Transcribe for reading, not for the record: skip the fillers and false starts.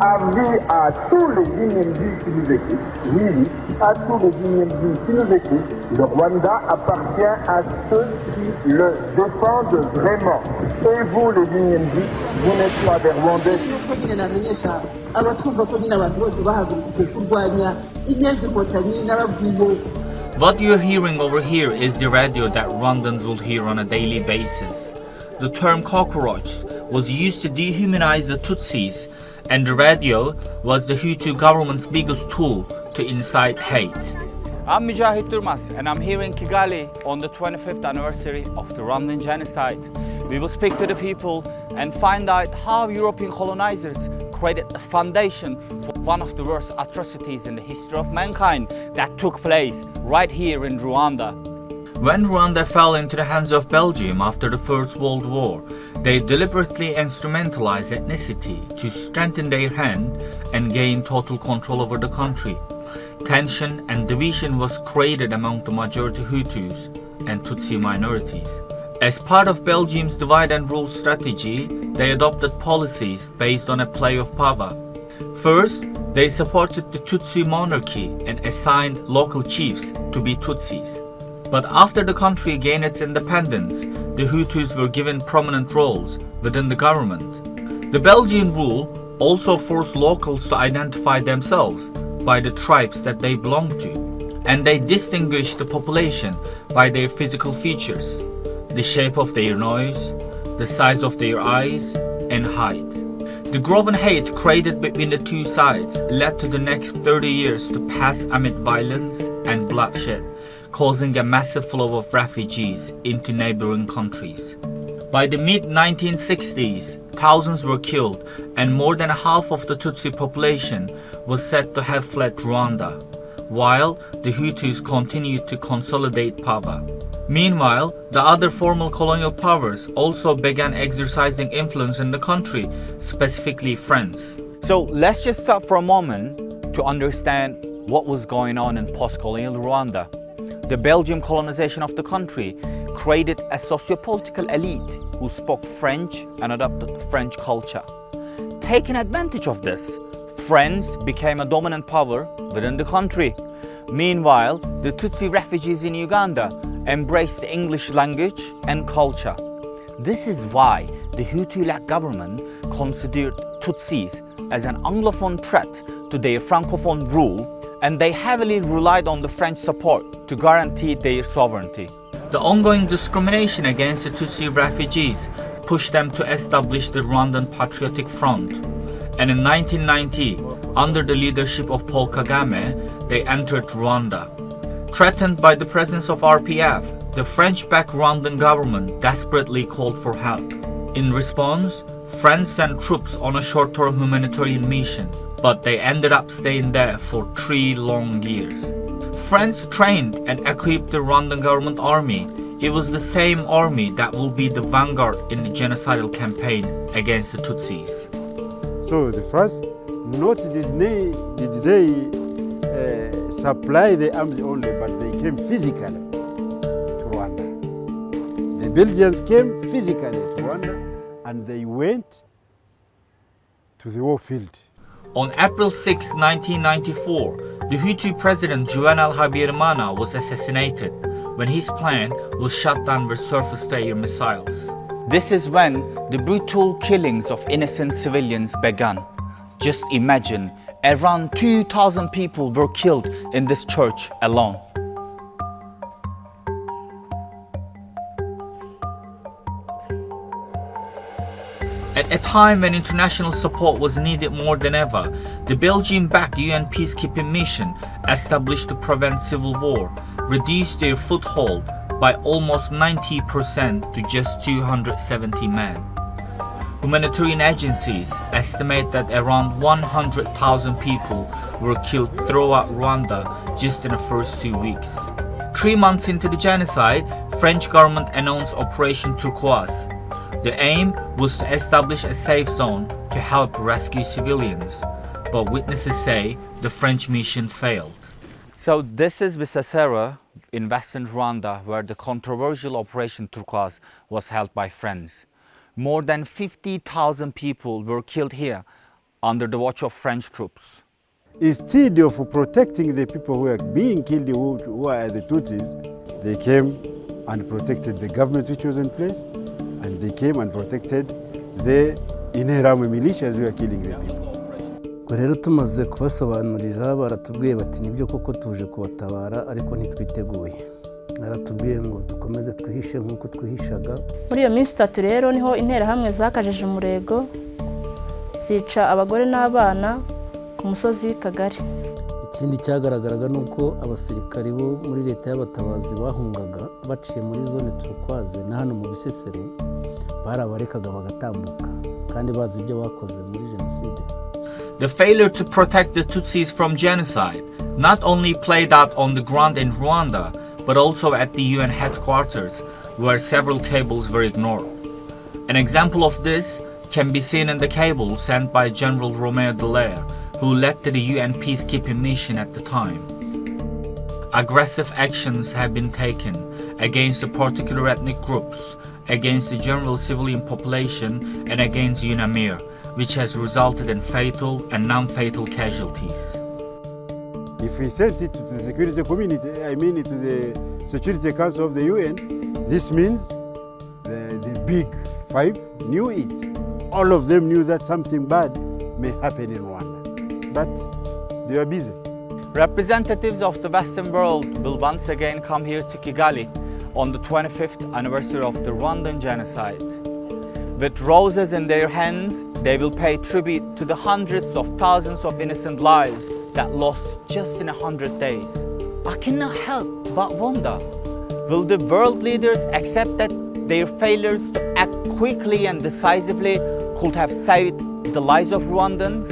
avis à tous les Guinéens qui nous écoutent, oui, à tous les Guinéens qui nous écoutent, le Rwanda appartient à ceux qui le défendent vraiment. Et vous, les Guinéens, vous n'êtes pas des Rwandais. What you're hearing over here is the radio that Rwandans will hear on a daily basis. The term cockroach was used to dehumanize the Tutsis, and the radio was the Hutu government's biggest tool to incite hate. I'm Mücahit Durmaz, and I'm here in Kigali on the 25th anniversary of the Rwandan Genocide. We will speak to the people and find out how European colonizers created the foundation for one of the worst atrocities in the history of mankind that took place right here in Rwanda. When Rwanda fell into the hands of Belgium after the First World War, they deliberately instrumentalized ethnicity to strengthen their hand and gain total control over the country. Tension and division was created among the majority Hutus and Tutsi minorities. As part of Belgium's divide and rule strategy, they adopted policies based on a play of power. First, they supported the Tutsi monarchy and assigned local chiefs to be Tutsis. But after the country gained its independence, the Hutus were given prominent roles within the government. The Belgian rule also forced locals to identify themselves by the tribes that they belonged to, and they distinguished the population by their physical features, the shape of their nose, the size of their eyes, and height. The growing hate created between the two sides led to the next 30 years to pass amid violence and bloodshed, causing a massive flow of refugees into neighboring countries. By the mid-1960s, thousands were killed and more than half of the Tutsi population was said to have fled Rwanda, while the Hutus continued to consolidate power. Meanwhile, the other formal colonial powers also began exercising influence in the country, specifically France. So let's just stop for a moment to understand what was going on in post-colonial Rwanda. The Belgian colonization of the country created a socio-political elite who spoke French and adopted French culture. Taking advantage of this, France became a dominant power within the country. Meanwhile, the Tutsi refugees in Uganda embraced the English language and culture. This is why the Hutu-led government considered Tutsis as an Anglophone threat to their Francophone rule, and they heavily relied on the French support to guarantee their sovereignty. The ongoing discrimination against the Tutsi refugees pushed them to establish the Rwandan Patriotic Front, and in 1990, under the leadership of Paul Kagame, they entered Rwanda. Threatened by the presence of RPF, the French-backed Rwandan government desperately called for help. In response, France sent troops on a short-term humanitarian mission, but they ended up staying there for 3 long years. France trained and equipped the Rwandan government army. It was the same army that will be the vanguard in the genocidal campaign against the Tutsis. So the France, not did they supply the arms only, but they came physically to Rwanda. The Belgians came physically to Rwanda and they went to the war field. On April 6, 1994, the Hutu president Juvenal Habyarimana was assassinated when his plane was shot down with surface-to-air missiles. This is when the brutal killings of innocent civilians began. Just imagine, around 2,000 people were killed in this church alone. At a time when international support was needed more than ever, the Belgian-backed UN peacekeeping mission, established to prevent civil war, reduced their foothold by almost 90% to just 270 men. Humanitarian agencies estimate that around 100,000 people were killed throughout Rwanda just in the first 2 weeks. 3 months into the genocide, French government announced Operation Turquoise. The aim was to establish a safe zone to help rescue civilians, but witnesses say the French mission failed. So this is Bisesera in western Rwanda, where the controversial Operation Turquoise was held by France. More than 50,000 people were killed here under the watch of French troops. Instead of protecting the people who are being killed, who are the Tutsis, they came and protected the government which was in place, and they came and protected the Interahamwe militias who are killing the people. Ubwo rero tumaze kubasobanurira baratubwiye bati nibyo koko tuje kubatabara ariko ntitwiteguye. Baratubwiye ngo dukomeze twihishe nk'uko twihishaga. Muri iyo minsi 3 rero niho Interahamwe zakajeje umurego zica abagore n'abana ku musozi Kagari. Ikindi cyagaragaraga nuko abasirikari bo muri leta y'abatabazi bahungaga baciye muri zone turukwaze na hano mu Bisesero barabarekaga bagatambuka kandi bazi ibyo bakoze muri genocide. The failure to protect the Tutsis from genocide not only played out on the ground in Rwanda, but also at the UN headquarters, where several cables were ignored. An example of this can be seen in the cable sent by General Romeo Dallaire, who led the UN peacekeeping mission at the time. Aggressive actions have been taken against the particular ethnic groups, against the general civilian population, and against UNAMIR, which has resulted in fatal and non-fatal casualties. If we sent it to the security community, I mean to the Security Council of the UN, this means the big five knew it. All of them knew that something bad may happen in Rwanda, but they were busy. Representatives of the Western world will once again come here to Kigali on the 25th anniversary of the Rwandan genocide. With roses in their hands, they will pay tribute to the hundreds of thousands of innocent lives that lost just in 100 days. I cannot help but wonder, will the world leaders accept that their failures to act quickly and decisively could have saved the lives of Rwandans?